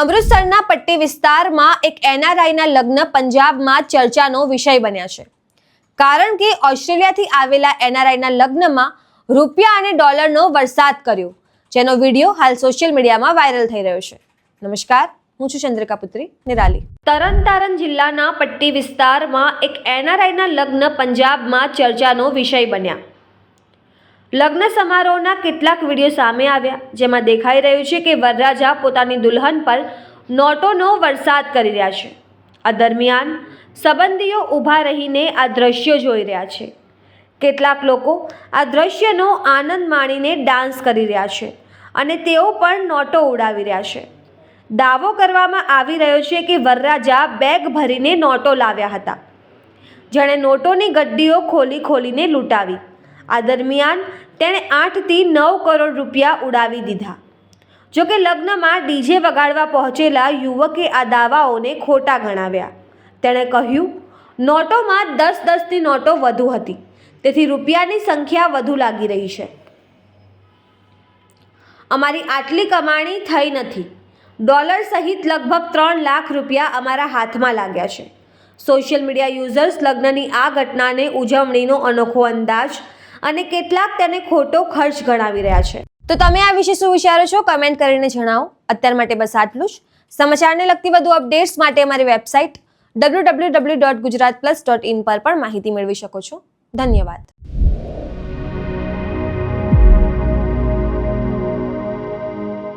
અમૃતસરના પટ્ટી વિસ્તારમાં એક એનઆરઆઈના લગ્ન પંજાબમાં ચર્ચાનો વિષય બન્યા છે, કારણ કે ઓસ્ટ્રેલિયાથી આવેલા એનઆરઆઈના લગ્નમાં રૂપિયા અને ડોલરનો વરસાદ કર્યો, જેનો વિડીયો હાલ સોશિયલ મીડિયામાં વાયરલ થઈ રહ્યો છે. નમસ્કાર, હું છું ચંદ્રિકા પુત્રી નિરાલી. તરણતારણ જિલ્લાના પટ્ટી વિસ્તારમાં એક એનઆરઆઈના લગ્ન પંજાબમાં ચર્ચાનો વિષય બન્યા. લગ્ન સમારોહના કેટલાક વિડીયો સામે આવ્યા, જેમાં દેખાઈ રહ્યું છે કે વરરાજા પોતાની દુલ્હન પર નોટોનો વરસાદ કરી રહ્યા છે. આ દરમિયાન સંબંધીઓ ઊભા રહીને આ દ્રશ્યો જોઈ રહ્યા છે. કેટલાક લોકો આ દ્રશ્યનો આનંદ માણીને ડાન્સ કરી રહ્યા છે અને તેઓ પણ નોટો ઉડાવી રહ્યા છે. દાવો કરવામાં આવી રહ્યો છે કે વરરાજા બેગ ભરીને નોટો લાવ્યા હતા, જેણે નોટોની ગડ્ડીઓ ખોલીને લૂંટાવી. આ દરમિયાન તેણે 8 થી 9 કરોડ રૂપિયા ઉડાવી દીધા. જોકે લગ્નમાં ડીજે વગાડવા પહોંચેલા યુવકે આ દાવાઓને ખોટા ગણાવ્યા. તેણે કહ્યું, નોટોમાં 10-10ની નોટો વધુ હતી, તેથી રૂપિયાની સંખ્યા વધુ લાગી રહી છે. અમારી આટલી કમાણી થઈ નથી. ડોલર સહિત લગભગ 3 લાખ રૂપિયા અમારા હાથમાં લાગ્યા છે. સોશિયલ મીડિયા યુઝર્સ લગ્નની આ ઘટનાને ઉજવણીનો અનોખો અંદાજ અને કેટલાક તેને ખોટો ખર્ચ ગણાવી રહ્યા છે. તો તમે આ વિશે શું વિચારો છો? કમેન્ટ કરીને જણાવો. અત્યાર માટે બસ આટલું જ. સમાચારને લગતી વધુ અપડેટ્સ માટે અમારી વેબસાઇટ www.gujaratplus.in પર પણ માહિતી મેળવી શકો છો. ધન્યવાદ.